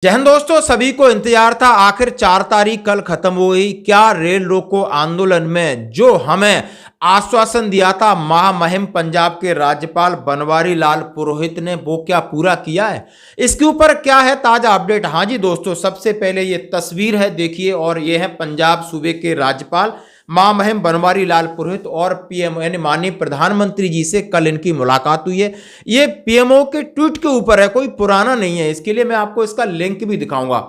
जय हिंद दोस्तों, सभी को इंतजार था। आखिर 4 तारीख कल खत्म हो गई। क्या रेल रोको आंदोलन में जो हमें आश्वासन दिया था महामहिम पंजाब के राज्यपाल बनवारी लाल पुरोहित ने, वो क्या पूरा किया है? इसके ऊपर क्या है ताजा अपडेट? हाँ जी दोस्तों, सबसे पहले ये तस्वीर है, देखिए, और ये है पंजाब सूबे के राज्यपाल महामहिम बनवारी लाल पुरोहित और पीएम यानी माननीय प्रधानमंत्री जी से कल इनकी मुलाकात हुई है। ये पीएमओ के ट्वीट के ऊपर है, कोई पुराना नहीं है। इसके लिए मैं आपको इसका लिंक भी दिखाऊंगा।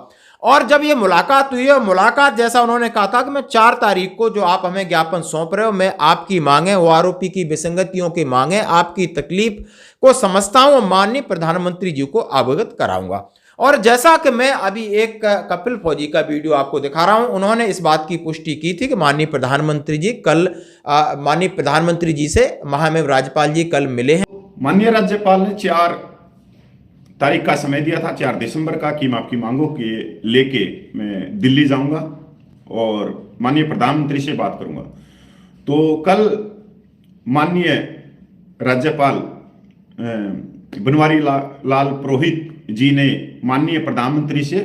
और जब ये मुलाकात हुई है, मुलाकात जैसा उन्होंने कहा था कि मैं 4 तारीख को जो आप हमें ज्ञापन सौंप रहे हो, मैं आपकी मांगे, ओआरओपी की विसंगतियों की मांगे, आपकी तकलीफ को समझता हूं और माननीय प्रधानमंत्री जी को अवगत कराऊंगा। और जैसा कि मैं अभी एक कपिल फौजी का वीडियो आपको दिखा रहा हूं, उन्होंने इस बात की पुष्टि की थी कि माननीय प्रधानमंत्री जी कल माननीय प्रधानमंत्री जी से महामहिम राज्यपाल जी कल मिले हैं। माननीय राज्यपाल ने 4 तारीख का समय दिया था, 4 दिसंबर का, कि मैं आपकी मांगों के लेके मैं दिल्ली जाऊंगा और माननीय प्रधानमंत्री से बात करूंगा। तो कल माननीय राज्यपाल बनवारी लाल पुरोहित जी ने माननीय प्रधानमंत्री से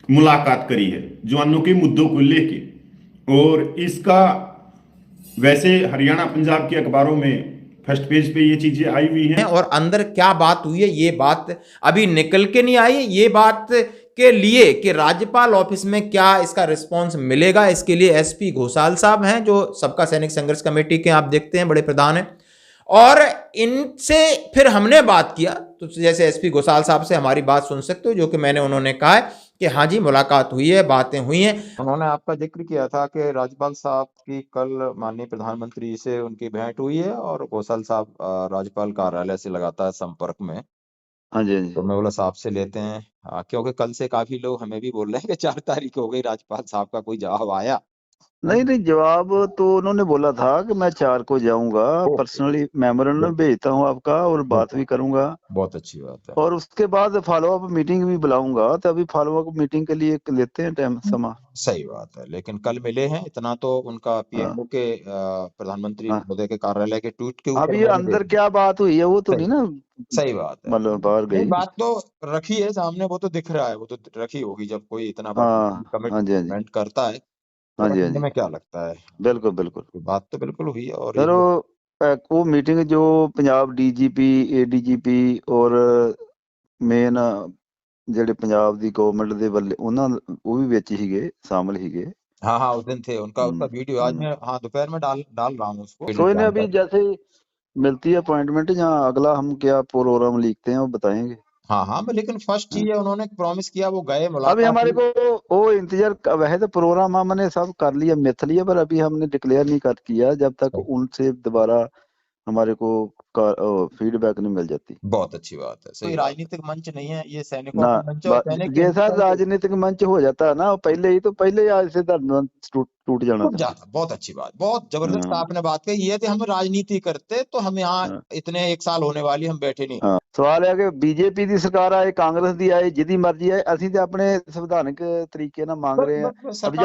मुलाकात करी है जवानों के मुद्दों को लेके। और इसका वैसे हरियाणा पंजाब के अखबारों में फर्स्ट पेज पे ये चीजें आई हुई हैं। और अंदर क्या बात हुई है, ये बात अभी निकल के नहीं आई। ये बात के लिए कि राज्यपाल ऑफिस में क्या इसका रिस्पांस मिलेगा, इसके लिए एसपी घोषाल साहब हैं, जो सबका सैनिक संघर्ष कमेटी के आप देखते हैं बड़े प्रधान हैं, और इनसे फिर हमने बात किया। तो जैसे एसपी घोषाल साहब से हमारी बात सुन सकते हो, जो कि मैंने उन्होंने कहा है कि हाँ जी मुलाकात हुई है, बातें हुई हैं। उन्होंने आपका जिक्र किया था कि राज्यपाल साहब की कल माननीय प्रधानमंत्री से उनकी भेंट हुई है और घोषाल साहब राज्यपाल कार्यालय से लगातार संपर्क में। हाँ जी, हाँ जी। तो मैं बोला साहब से लेते हैं, क्योंकि कल से काफी लोग हमें भी बोल रहे हैं कि 4 तारीख हो गई, राज्यपाल साहब का कोई जवाब आया नहीं, जवाब तो उन्होंने बोला था कि मैं 4 को जाऊंगा, पर्सनली मेमोरेंडम भेजता हूँ आपका और बात भी करूंगा। बहुत अच्छी बात है। और उसके बाद फॉलो अप मीटिंग भी बुलाऊंगा, तो अभी फॉलो अप मीटिंग के लिए लेते हैं टाइम समा। सही बात है, लेकिन कल मिले हैं इतना तो उनका पीएमओ के प्रधानमंत्री हाँ। महोदय के कार्यालय के ट्वीट के ऊपर अभी मैंने अंदर देखा। क्या बात हुई है वो तो सही नहीं ना, सही बात है। मतलब बाहर नहीं, गई। बात तो रखी है सामने, वो तो दिख रहा है, वो तो रखी होगी जब कोई इतना बड़ा हाँ, हाँ जी, हाँ जी। कमिटमेंट करता है तो हाँ जी, हाँ रखने जी। में क्या लगता है। बिल्कुल, बिल्कुल। बात तो बिल्कुल हुई है। और सर ये वो मीटिंग जो पंजाब डीजीपी, एडीजीपी और ਮੇਨ ਜਿਹੜੇ ਪੰਜਾਬ ਦੀ ਗਵਰਨਮੈਂਟ ਦੇ ਵੱਲੇ ਉਹਨਾਂ ਉਹ ਵੀ ਵਿੱਚ ਹੀਗੇ, शामिल हीगे। हाँ हाँ, उस दिन थे, उसका वीडियो आज मैं हाँ दोपहर में डाल रहा हूँ उसको। तो इन्हें अभी जैसे ही मिलती है अपॉइंटमेंट, जहाँ अगला हम क्या प्रोग्राम लिखते हैं वो बताएंगे। हाँ हाँ, लेकिन फर्स्ट चीज है उन्होंने प्रॉमिस किया, वो गए अभी मुलाकात हमारे हुई। को वो इंतजार वैसे तो प्रोग्राम हमने सब कर लिया, मिथ लिया, पर अभी हमने डिक्लेयर नहीं कर किया जब तक उनसे दोबारा हमारे को फीडबैक नहीं मिल जाती। बहुत अच्छी बात है। कोई राजनीतिक मंच नहीं है, ये सैनिकों ना का मंच है और सैनिक जैसा राजनीतिक मंच हो जाता है ना, पहले ही तो पहले आज से धरना टूट जाना टूट था। जाता। बहुत अच्छी बात, बहुत जबरदस्त आपने बात कही। ये थे हम राजनीति करते तो हम यहाँ इतने 1 साल होने वाली हम बैठे नहीं। हाँ, सवाल है कि बीजेपी ਦੀ ਸਰਕਾਰ ਆਏ, ਕਾਂਗਰਸ ਦੀ ਆਏ, ਜਿਹਦੀ ਮਰਜ਼ੀ ਆਏ, ਅਸੀਂ ਤੇ ਆਪਣੇ संवैधानिक तरीके ਨਾਲ मांग रहे हैं। अब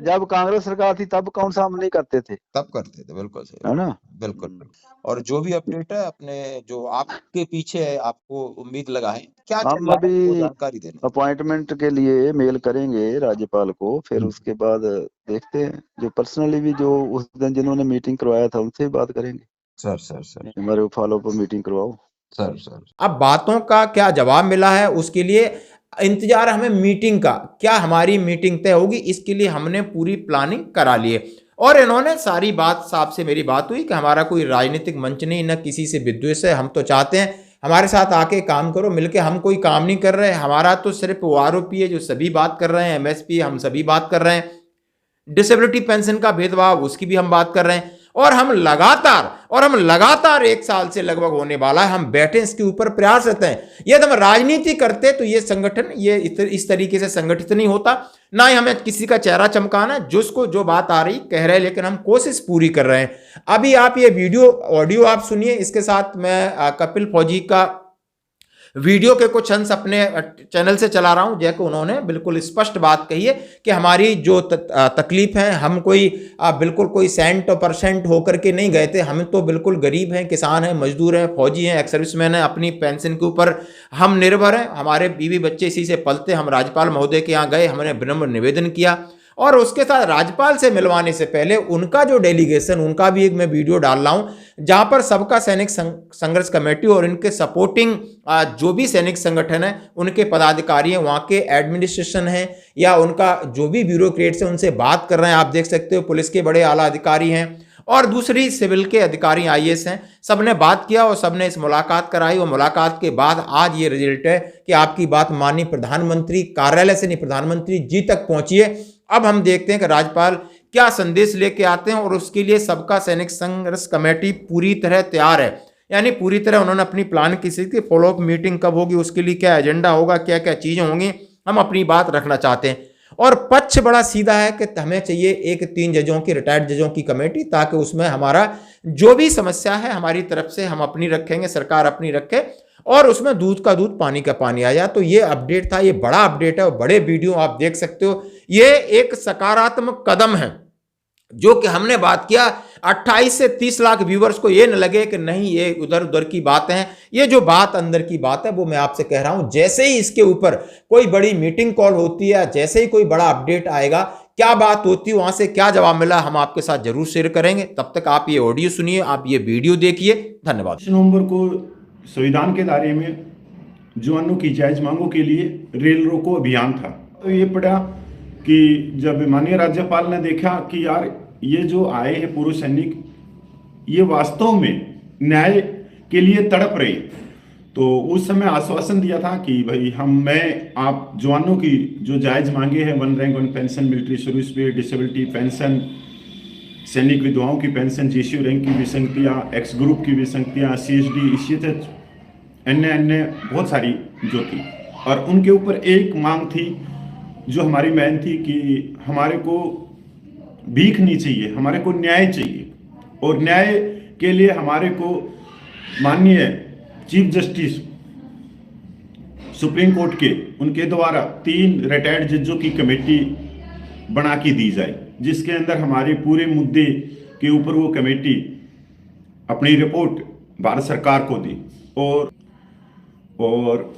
जब कांग्रेस सरकार थी तब कौन सा हम नहीं करते थे, तब करते थे, बिल्कुल सही, है ना। बिल्कुल। और जो भी अपडेट है अपने जो आपके पीछे है, आपको उम्मीद लगा है क्या चल हम रहा है, अभी वो जानकारी देना। अपॉइंटमेंट के लिए मेल करेंगे राज्यपाल को, फिर उसके बाद देखते हैं, जो पर्सनली भी जो उस दिन जिन्होंने मीटिंग करवाया था उनसे बात करेंगे। सर हमारे फॉलो अप मीटिंग करवाओ। सर अब बातों का क्या जवाब मिला है उसके लिए इंतजार हमें मीटिंग का, क्या हमारी मीटिंग तय होगी, इसके लिए हमने पूरी प्लानिंग करा ली है। और इन्होंने सारी बात, साहब से मेरी बात हुई कि हमारा कोई राजनीतिक मंच नहीं, न किसी से विद्वेष है, हम तो चाहते हैं हमारे साथ आके काम करो मिलके। हम कोई काम नहीं कर रहे, हमारा तो सिर्फ ओआरओपी है जो सभी बात कर रहे हैं, एमएसपी हम सभी बात कर रहे हैं, डिसेबिलिटी पेंशन का भेदभाव उसकी भी हम बात कर रहे हैं। और हम लगातार 1 साल से लगभग होने वाला है हम बैठे इसके ऊपर प्रयासरत हैं। यदि हम राजनीति करते तो ये संगठन ये इस तरीके से संगठित नहीं होता। ना ही हमें किसी का चेहरा चमकाना, जिसको जो बात आ रही कह रहे हैं, लेकिन हम कोशिश पूरी कर रहे हैं। अभी आप ये वीडियो ऑडियो आप सुनिए, इसके साथ मैं कपिल फौजी का वीडियो के कुछ अंश अपने चैनल से चला रहा हूं, जैसे उन्होंने बिल्कुल स्पष्ट बात कही है कि हमारी जो तकलीफ है, हम कोई बिल्कुल कोई सेंट और परसेंट होकर के नहीं गए थे, हम तो बिल्कुल गरीब हैं, किसान हैं, मजदूर हैं, फौजी हैं, एक्स सर्विसमैन हैं, अपनी पेंशन के ऊपर हम निर्भर हैं, हमारे बीवी बच्चे इसी से पलते। हम राज्यपाल महोदय के यहाँ गए, हमने विनम्र निवेदन किया और उसके साथ राज्यपाल से मिलवाने से पहले उनका जो डेलीगेशन, उनका भी एक मैं वीडियो डाल रहा हूं, जहां पर सबका सैनिक संघर्ष कमेटी और इनके सपोर्टिंग जो भी सैनिक संगठन है, उनके पदाधिकारी हैं, वहां के एडमिनिस्ट्रेशन है या उनका जो भी ब्यूरोक्रेट्स है, उनसे बात कर रहे हैं। आप देख सकते हो पुलिस के बड़े आला अधिकारी हैं और दूसरी सिविल के अधिकारी आईएएस हैं, सबने बात किया और सबने इस मुलाकात कराई। और मुलाकात के बाद आज ये रिजल्ट है कि आपकी बात माननीय प्रधानमंत्री कार्यालय से नहीं, प्रधानमंत्री जी तक पहुंची है। अब हम देखते हैं कि राज्यपाल क्या संदेश लेके आते हैं और उसके लिए सबका सैनिक संघर्ष कमेटी पूरी तरह तैयार है, यानी पूरी तरह उन्होंने अपनी प्लान की फॉलोअप मीटिंग कब होगी, उसके लिए क्या एजेंडा होगा, क्या क्या चीजें होंगी, हम अपनी बात रखना चाहते हैं। और पक्ष बड़ा सीधा है कि हमें चाहिए एक 3 जजों की, रिटायर्ड जजों की कमेटी, ताकि उसमें हमारा जो भी समस्या है हमारी तरफ से हम अपनी रखेंगे, सरकार अपनी रखे और उसमें दूध का दूध पानी का पानी आ जाए। तो ये अपडेट था, ये बड़ा अपडेट है और बड़े वीडियो आप देख सकते हो। ये एक सकारात्मक कदम है जो कि हमने बात किया। 28 से 30 लाख व्यूवर्स को ये न लगे कि नहीं ये उधर उधर की बातें हैं, ये जो बात अंदर की बात है वो मैं आपसे कह रहा हूं। जैसे ही इसके ऊपर कोई बड़ी मीटिंग कॉल होती है, जैसे ही कोई बड़ा अपडेट आएगा, क्या बात होती है, वहां से क्या जवाब मिला, हम आपके साथ जरूर शेयर करेंगे। तब तक आप ये ऑडियो सुनिए, आप ये वीडियो देखिए। धन्यवाद। 5 नवंबर को संविधान के दायरे में जवानों की जायज मांगों के लिए रेल रोको अभियान था। तो ये पड़ा कि जब माननीय राज्यपाल ने देखा कि यार ये जो आए हैं पूर्व सैनिक, ये वास्तव में न्याय के लिए तड़प रहे, तो उस समय आश्वासन दिया था कि भाई आप जवानों की जो जायज मांगे हैं, 1 रैंक 1 पेंशन, मिलिट्री सर्विस पे, डिसेबिलिटी पेंशन, सैनिक विधवाओं की पेंशन, जीसीओ रैंक की विसंगतियाँ, एक्स ग्रुप की विसंगतियाँ, सीएसडी, ईसीएच, अन्य बहुत सारी जो थी, और उनके ऊपर एक मांग थी जो हमारी मेन थी कि हमारे को भीख नहीं चाहिए, हमारे को न्याय चाहिए। और न्याय के लिए हमारे को माननीय चीफ जस्टिस सुप्रीम कोर्ट के उनके द्वारा 3 रिटायर्ड जजों की कमेटी बना के दी जाए, जिसके अंदर हमारे पूरे मुद्दे के ऊपर वो कमेटी अपनी रिपोर्ट भारत सरकार को दी। और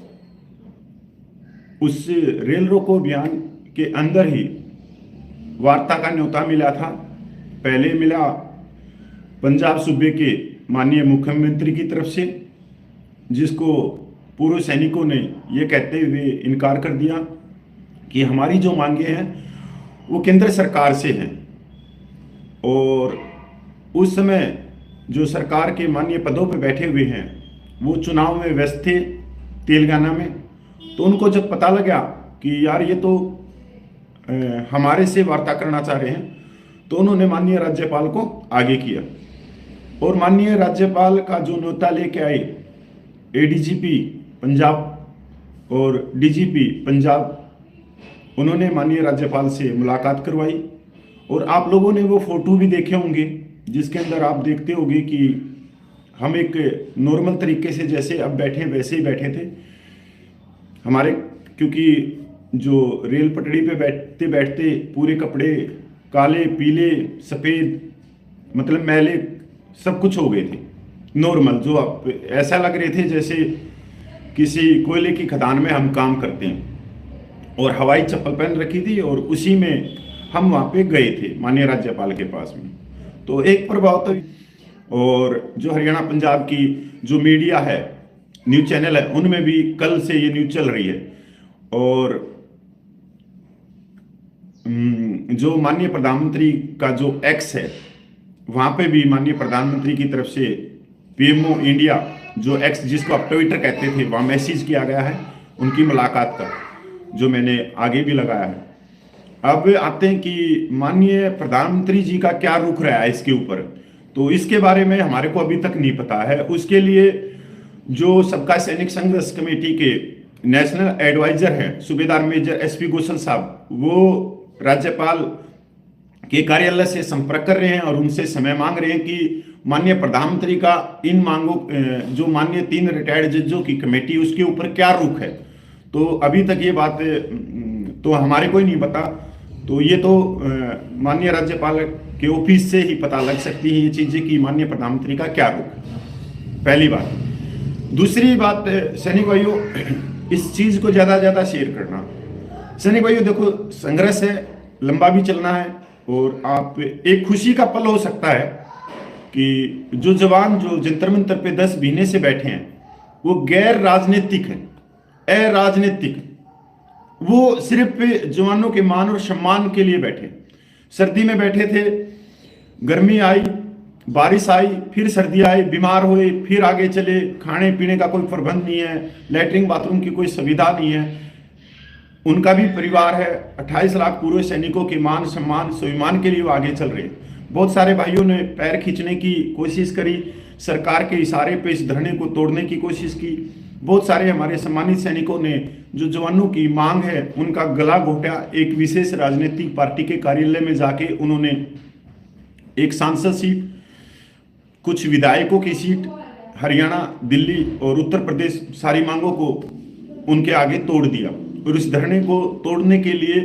उस रेल रोको अभियान के अंदर ही वार्ता का न्योता मिला था। पहले मिला पंजाब सूबे के माननीय मुख्यमंत्री की तरफ से, जिसको पूर्व सैनिकों ने ये कहते हुए इनकार कर दिया कि हमारी जो मांगे हैं वो केंद्र सरकार से हैं। और उस समय जो सरकार के माननीय पदों पर बैठे हुए हैं वो चुनाव में व्यस्त थे तेलंगाना में, तो उनको जब पता लगा कि यार ये तो हमारे से वार्ता करना चाह रहे हैं, तो उन्होंने माननीय राज्यपाल को आगे किया। और माननीय राज्यपाल का जो न्योता लेके आए एडीजीपी पंजाब और डीजीपी पंजाब, उन्होंने माननीय राज्यपाल से मुलाकात करवाई। और आप लोगों ने वो फोटो भी देखे होंगे जिसके अंदर आप देखते होंगे कि हम एक नॉर्मल तरीके से जैसे अब बैठे वैसे ही बैठे थे हमारे, क्योंकि जो रेल पटड़ी पे बैठते बैठते पूरे कपड़े काले पीले सफ़ेद, मतलब मैले सब कुछ हो गए थे नॉर्मल, जो आप ऐसा लग रहे थे जैसे किसी कोयले की खदान में हम काम करते हैं। और हवाई चप्पल पहन रखी थी और उसी में हम वहाँ पे गए थे माननीय राज्यपाल के पास में। तो एक प्रभाव तो, और जो हरियाणा पंजाब की जो मीडिया है, न्यूज़ चैनल है, उनमें भी कल से ये न्यूज़ चल रही है। और जो माननीय प्रधानमंत्री का जो एक्स है, वहाँ पे भी माननीय प्रधानमंत्री की तरफ से पीएमओ इंडिया जो एक्स जिसको आप ट्विटर कहते थे, वहाँ मैसेज किया गया है उनकी मुलाकात का, जो मैंने आगे भी लगाया है। अब आते हैं कि माननीय प्रधानमंत्री जी का क्या रुख रहा है इसके ऊपर, तो इसके बारे में हमारे को अभी तक नहीं पता है। उसके लिए जो सबका सैनिक संघर्ष कमेटी के नेशनल एडवाइजर हैं सूबेदार मेजर एसपी गोसल साहब, वो राज्यपाल के कार्यालय से संपर्क कर रहे हैं और उनसे समय मांग रहे हैं कि माननीय प्रधानमंत्री का इन मांगों जो माननीय 3 रिटायर्ड जजों की कमेटी उसके ऊपर क्या रुख है। तो अभी तक ये बात तो हमारे को ही नहीं पता। तो ये तो माननीय राज्यपाल के ऑफिस से ही पता लग सकती है ये चीजें कि माननीय प्रधानमंत्री का क्या रुख है, पहली बात। दूसरी बात, सैनिक भाइयों, इस चीज को ज्यादा शेयर करना। सैनिक भाइयों देखो, संघर्ष है, लंबा भी चलना है, और आप एक खुशी का पल हो सकता है कि जो जवान जो जंतर मंतर पे 10 महीने से बैठे हैं वो गैर राजनीतिक है, अराजनीतिक, वो सिर्फ जवानों के मान और सम्मान के लिए बैठे। सर्दी में बैठे थे, गर्मी आई, बारिश आई, फिर सर्दी आई, बीमार हुए, फिर आगे चले, खाने पीने का कोई प्रबंध नहीं है, लैट्रिन बाथरूम की कोई सुविधा नहीं है, उनका भी परिवार है। 28 लाख पूर्व सैनिकों के मान सम्मान स्वाभिमान के लिए वो आगे चल रहे हैं। बहुत सारे भाइयों ने पैर खींचने की कोशिश करी, सरकार के इशारे पे इस धरने को तोड़ने की कोशिश की। बहुत सारे हमारे सम्मानित सैनिकों ने जो जवानों की मांग है उनका गला घोटा। एक विशेष राजनीतिक पार्टी के कार्यालय में जाके उन्होंने एक सांसद सीट, कुछ विधायकों की सीट, हरियाणा, दिल्ली और उत्तर प्रदेश, सारी मांगों को उनके आगे तोड़ दिया। और इस धरने को तोड़ने के लिए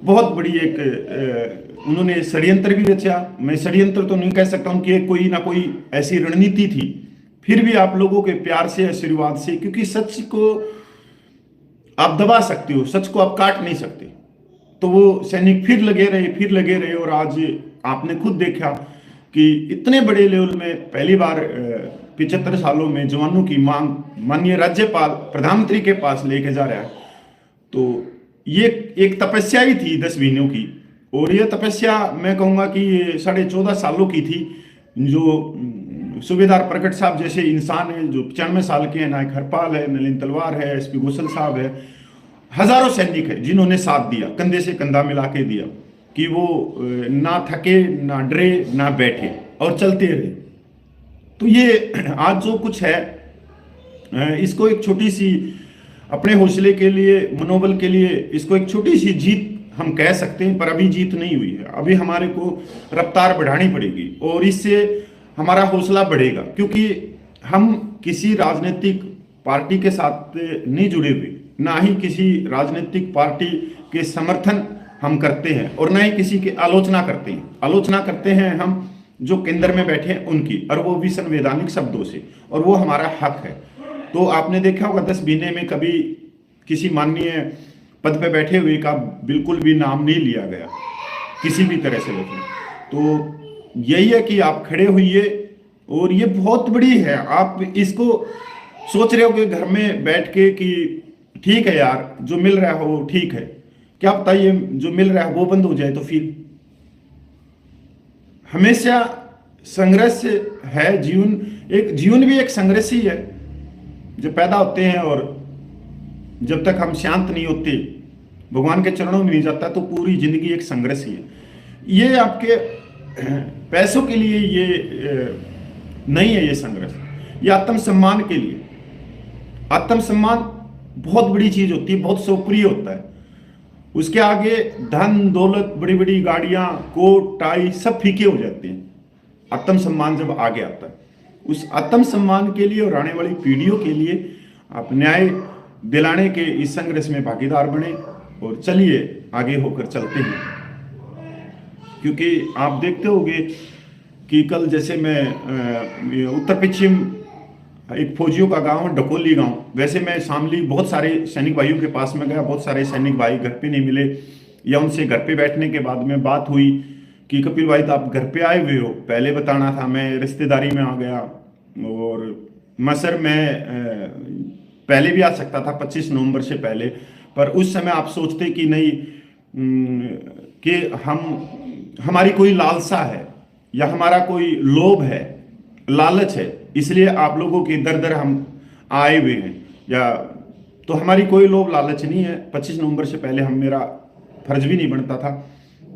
बहुत बड़ी एक उन्होंने षड्यंत्र भी रचा। मैं षड्यंत्र तो नहीं कह सकता, उनकी एक कोई ना कोई ऐसी रणनीति थी। फिर भी आप लोगों के प्यार से, आशीर्वाद से, क्योंकि सच को आप दबा सकते हो, सच को आप काट नहीं सकते, तो वो सैनिक फिर लगे रहे। और आज आपने खुद देखा कि इतने बड़े लेवल में पहली बार 75 सालों में जवानों की मांग माननीय राज्यपाल प्रधानमंत्री के पास लेके जा रहा है। तो ये एक तपस्या ही थी 10 महीनों की, और ये तपस्या मैं कहूँगा कि ये 14.5 सालों की थी। जो सूबेदार प्रकट साहब जैसे इंसान है, जो 95 साल के हैं, नायक हरपाल है, नलिन तलवार है, एसपी गोसल साहब है, हजारों सैनिक है जिन्होंने साथ दिया, कंधे से कंधा मिला के दिया, कि वो ना थके, ना डरे, ना बैठे और चलते रहे। तो ये आज जो कुछ है इसको एक छोटी सी अपने हौसले के लिए, मनोबल के लिए, इसको एक छोटी सी जीत हम कह सकते हैं, पर अभी जीत नहीं हुई है। अभी हमारे को रफ्तार बढ़ानी पड़ेगी और इससे हमारा हौसला बढ़ेगा, क्योंकि हम किसी राजनीतिक पार्टी के साथ नहीं जुड़े हुए, ना ही किसी राजनीतिक पार्टी के समर्थन हम करते हैं और ना ही किसी की आलोचना करते हैं। आलोचना करते हैं हम जो केंद्र में बैठे हैं उनकी, और वो भी संवैधानिक शब्दों से, और वो हमारा हक है। तो आपने देखा होगा 10 महीने में कभी किसी माननीय पद पे बैठे हुए का बिल्कुल भी नाम नहीं लिया गया किसी भी तरह से। लेकिन तो यही है कि आप खड़े हुइए, और ये बहुत बड़ी है। आप इसको सोच रहे हो कि घर में बैठ के कि ठीक है यार, जो मिल रहा है वो ठीक है, क्या पता ये जो मिल रहा है वो बंद हो जाए। तो फिर हमेशा संघर्ष है। जीवन भी एक संघर्ष ही है। जब पैदा होते हैं और जब तक हम शांत नहीं होते, भगवान के चरणों में नहीं जाता, तो पूरी जिंदगी एक संघर्ष ही है। ये आपके पैसों के लिए ये नहीं है, ये संघर्ष ये आत्मसम्मान के लिए। आत्मसम्मान बहुत बड़ी चीज होती है, बहुत सुप्रिय होता है। उसके आगे धन दौलत, बड़ी बड़ी गाड़ियां, कोट टाई सब फीके हो जाते हैं। आत्मसम्मान जब आगे आता है, उस आत्मसम्मान के लिए और आने वाली पीढ़ियों के लिए आप न्याय दिलाने के इस संघर्ष में भागीदार बने, और चलिए आगे होकर चलते हैं। क्योंकि आप देखते होंगे कि कल जैसे मैं उत्तर पश्चिम एक फौजियों का गांव है, डकोली गांव, वैसे मैं शामली बहुत सारे सैनिक भाइयों के पास में गया। बहुत सारे सैनिक भाई घर पे नहीं मिले, या उनसे घर पे बैठने के बाद में बात हुई कि कपिल भाई तो आप घर पे आए हुए हो, पहले बताना था, मैं रिश्तेदारी में आ गया। और मैं सर मैं पहले भी आ सकता था 25 नवंबर से पहले, पर उस समय आप सोचते कि नहीं कि हमारी कोई लालसा है या हमारा कोई लोभ है, लालच है, इसलिए आप लोगों की दर दर हम आए हुए हैं। या तो हमारी कोई लोभ लालच नहीं है। 25 नवंबर से पहले मेरा फर्ज भी नहीं बनता था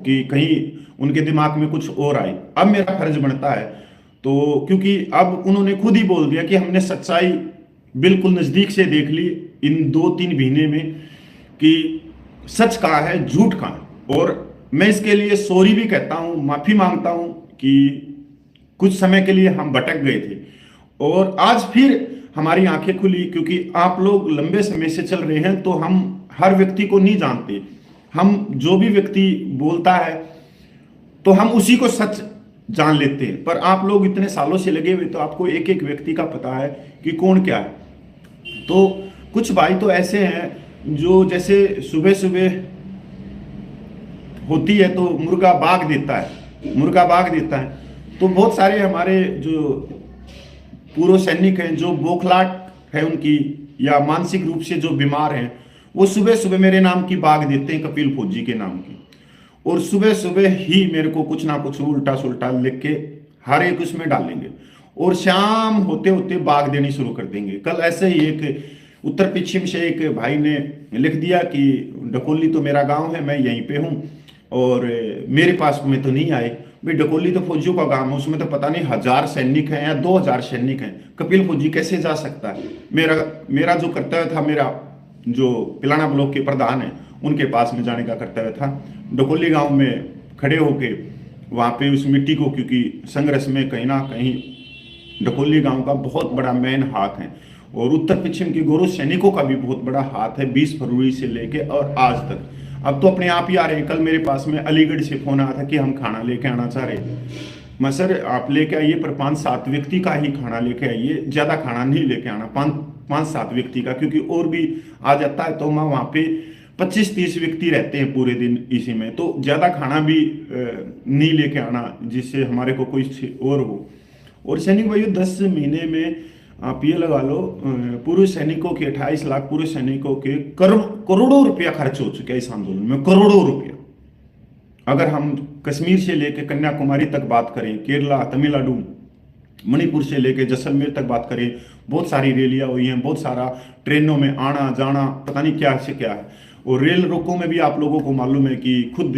कि कहीं उनके दिमाग में कुछ और आए। अब मेरा फर्ज बनता है, तो क्योंकि अब उन्होंने खुद ही बोल दिया कि हमने सच्चाई बिल्कुल नजदीक से देख ली इन 2-3 महीने में कि सच कहाँ है, झूठ कहाँ है। और मैं इसके लिए सॉरी भी कहता हूँ, माफी मांगता हूँ कि कुछ समय के लिए हम भटक गए थे और आज फिर हमारी आंखें खुली, क्योंकि आप लोग लंबे समय से चल रहे हैं तो हम हर व्यक्ति को नहीं जानते। हम जो भी व्यक्ति बोलता है तो हम उसी को सच जान लेते हैं, पर आप लोग इतने सालों से लगे हुए तो आपको एक एक व्यक्ति का पता है कि कौन क्या है। तो कुछ भाई तो ऐसे हैं जो जैसे सुबह सुबह होती है तो मुर्गा बाग देता है, तो बहुत सारे हमारे जो पूर्व सैनिक हैं जो बौखलाहट है उनकी या मानसिक रूप से जो बीमार हैं, वो सुबह सुबह मेरे नाम की बाग देते हैं, कपिल फौजी के नाम की, और सुबह सुबह ही मेरे को कुछ ना कुछ उल्टा सुल्टा लिख के हर एक उसमें डालेंगे और शाम होते होते बाग देनी शुरू कर देंगे। कल ऐसे ही एक उत्तर पश्चिम से एक भाई ने लिख दिया कि डकोली तो मेरा गांव है, मैं यहीं पे हूँ और मेरे पास में तो नहीं आए। भाई डकोली तो फौजियों का गांव है, उसमें तो पता नहीं 1000 सैनिक हैं या 2000 सैनिक हैं, कपिल फौजी कैसे जा सकता है। मेरा जो कर्तव्य था, मेरा जो पिलाना ब्लॉक के प्रधान है उनके पास में जाने का कर्तव्य था, डकोली गांव में खड़े होके वहाँ पे उस मिट्टी को, क्योंकि संघर्ष में कहीं ना कहीं डकोली गांव का बहुत बड़ा मेन हाथ है और उत्तर पश्चिम के गौरव सैनिकों का भी बहुत बड़ा हाथ है 20 फरवरी से लेके और आज तक। अब तो अपने आप ही आ रहे हैं। कल मेरे पास में अलीगढ़ से फोन आया था कि हम खाना लेके आना चाह रहे। मैं सर आप लेके आइए पर 5-7 व्यक्ति का ही खाना लेके आइए, ज्यादा खाना नहीं लेके आना, 5-7 व्यक्ति का, क्योंकि और भी आ जाता है तो मैं वहाँ पे 25-30 व्यक्ति रहते हैं पूरे दिन इसी में, तो ज्यादा खाना भी नहीं लेके आना जिससे हमारे को कोई और हो। और सैनिक भाइयों 10 महीने में आप ये लगा लो पूर्व सैनिकों के 28 लाख पूर्व सैनिकों के करोड़ों रुपया खर्च हो चुका है इस आंदोलन में, करोड़ों रुपया। अगर हम कश्मीर से लेकर कन्याकुमारी तक बात करें, केरला, तमिलनाडु, मणिपुर से लेकर जैसलमेर तक बात करें, बहुत सारी रैलियां हुई हैं, बहुत सारा ट्रेनों में आना जाना, पता नहीं क्या से क्या है। और रेल रोकों में भी आप लोगों को मालूम है कि खुद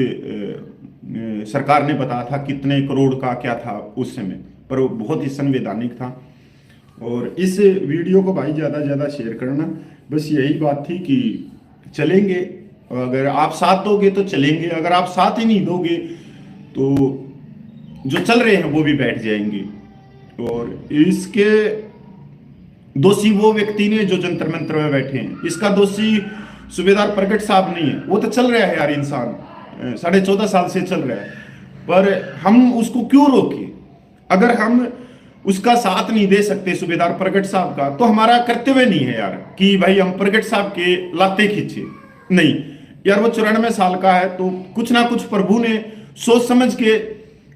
सरकार ने बताया था कितने करोड़ का क्या था उस समय, पर वो बहुत ही संवैधानिक था। और इस वीडियो को भाई ज़्यादा ज़्यादा शेयर करना, बस यही बात थी कि चलेंगे, अगर आप साथ दोगे तो चलेंगे, अगर आप साथ ही नहीं दोगे तो जो चल रहे हैं वो भी बैठ जाएंगे। और इसके दोषी वो व्यक्ति ने जो जंतर मंत्र में बैठे हैं, इसका दोषी सूबेदार प्रगट साहब नहीं है, वो तो चल रहा है यार, इंसान 14.5 साल से चल रहा है, पर हम उसको क्यों रोके। अगर हम उसका साथ नहीं दे सकते सूबेदार प्रगट साहब का, तो हमारा कर्तव्य नहीं है यार कि भाई हम प्रगट साहब के लाते खींचे, नहीं यार। वो 94 साल का है तो कुछ ना कुछ प्रभु ने सोच समझ के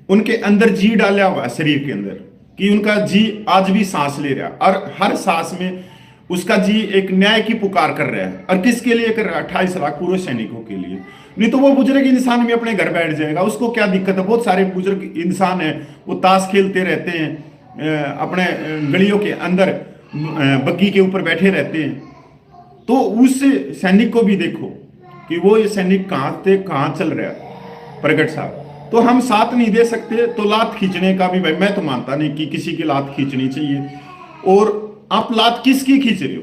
उनके अंदर जी डाला हुआ है शरीर के अंदर, कि उनका जी आज भी सांस ले रहा है और हर सांस में उसका जी एक न्याय की पुकार कर रहा है। और किसके लिए कर रहा है? 28 लाख पूर्व सैनिकों के लिए। नहीं तो वो बुजुर्ग इंसान भी अपने घर बैठ जाएगा, उसको क्या दिक्कत है। बहुत सारे बुजुर्ग इंसान है वो ताश खेलते रहते हैं, अपने गलियों के अंदर बग्गी के ऊपर बैठे रहते हैं। तो उस सैनिक को भी देखो कि वो ये सैनिक कहाँ थे, कहाँ चल रहा है प्रगट साहब। तो हम साथ नहीं दे सकते, तो लात खींचने का भी भाई मैं तो मानता नहीं कि किसी की लात खींचनी चाहिए। और आप लात किसकी खींच रहे हो?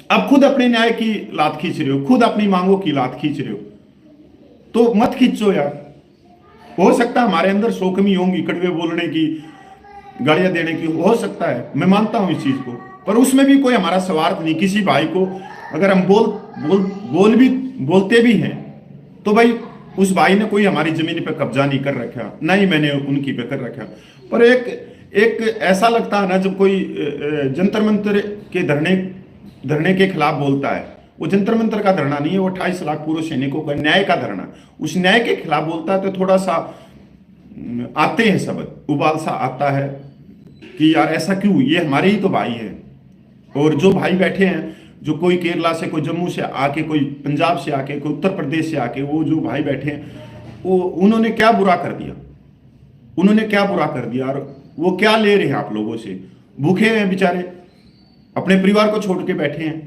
आप खुद अपने न्याय की लात खींच रहे हो, खुद अपनी मांगों की लात खींच रहे हो, तो मत खींचो यार। हो सकता है हमारे अंदर शोकमी होंगी, कड़वे बोलने की, गालियां देने की, हो सकता है, मैं मानता हूं इस चीज को, पर उसमें भी कोई हमारा स्वार्थ नहीं। किसी भाई को अगर हम बोलते भी हैं तो भाई उस भाई ने कोई हमारी जमीन पे कब्जा नहीं कर रखा, ना ही मैंने उनकी पे कर रखा। पर एक ऐसा लगता है ना, जब कोई जंतर मंतर के धरने के खिलाफ बोलता है, वो जंतर मंतर का धरना नहीं है, वो 28 लाख पूर्व सैनिकों का न्याय का धरना, उस न्याय के खिलाफ बोलता है, तो थोड़ा सा आते हैं शब्द, उबाल सा आता है कि यार ऐसा क्यों, ये हमारे ही तो भाई हैं। और जो भाई बैठे हैं, जो कोई केरला से, कोई जम्मू से आके, कोई पंजाब से आके, कोई उत्तर प्रदेश से आके, वो जो भाई बैठे हैं, वो उन्होंने क्या बुरा कर दिया, उन्होंने क्या बुरा कर दिया, और वो क्या ले रहे हैं आप लोगों से? भूखे हैं बेचारे, अपने परिवार को छोड़ के बैठे हैं।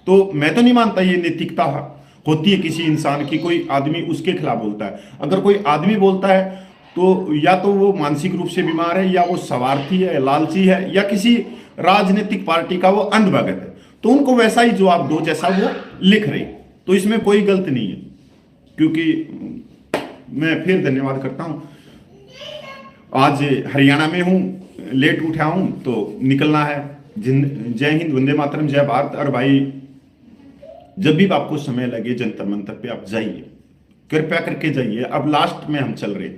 तो मैं तो नहीं मानता ये नैतिकता होती है किसी इंसान की, कोई आदमी उसके खिलाफ बोलता है। अगर कोई आदमी बोलता है तो या तो वो मानसिक रूप से बीमार है, या वो स्वार्थी है, लालची है, या किसी राजनीतिक पार्टी का वो अंधभगत है। तो उनको वैसा ही जवाब दो जैसा वो लिख रहे, तो इसमें कोई गलत नहीं है। क्योंकि मैं फिर धन्यवाद करता हूं। आज हरियाणा में हूँ, लेट उठा हूँ तो निकलना है। जय हिंद, वंदे मातरम, जय भारत। और भाई जब भी आपको समय लगे जंतर मंतर पे आप जाइए, कृपया करके जाइए। अब लास्ट में हम चल रहे,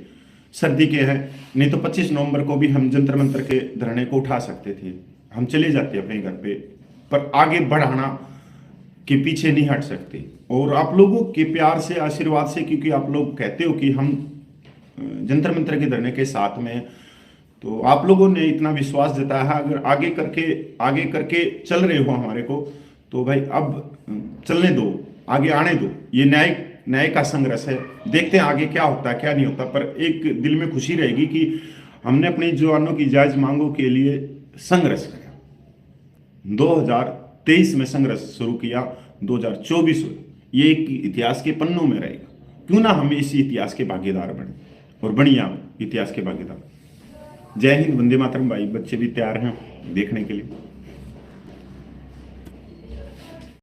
सर्दी के हैं, नहीं तो 25 नवंबर को भी हम जंतर मंतर के धरने को उठा सकते थे, हम चले जाते अपने घर पे, पर आगे बढ़ाना के पीछे नहीं हट सकते। और आप लोगों के प्यार से, आशीर्वाद से, क्योंकि आप लोग कहते हो कि हम जंतर मंतर के धरने के साथ में, तो आप लोगों ने इतना विश्वास जताया है। अगर आगे करके चल रहे हो हमारे को, तो भाई अब चलने दो, आगे आने दो। ये न्याय का संघर्ष है, देखते हैं आगे क्या होता है क्या नहीं होता। पर एक दिल में खुशी रहेगी कि हमने अपने जवानों की जायज मांगों के लिए संघर्ष किया। 2023 में संघर्ष शुरू किया, 2024 में ये एक इतिहास के पन्नों में रहेगा। क्यों ना हम इसी इतिहास के भागीदार बने, और बनिए आप इतिहास के भागीदार। जय हिंद, वंदे मातरम। भाई बच्चे भी तैयार हैं देखने के लिए।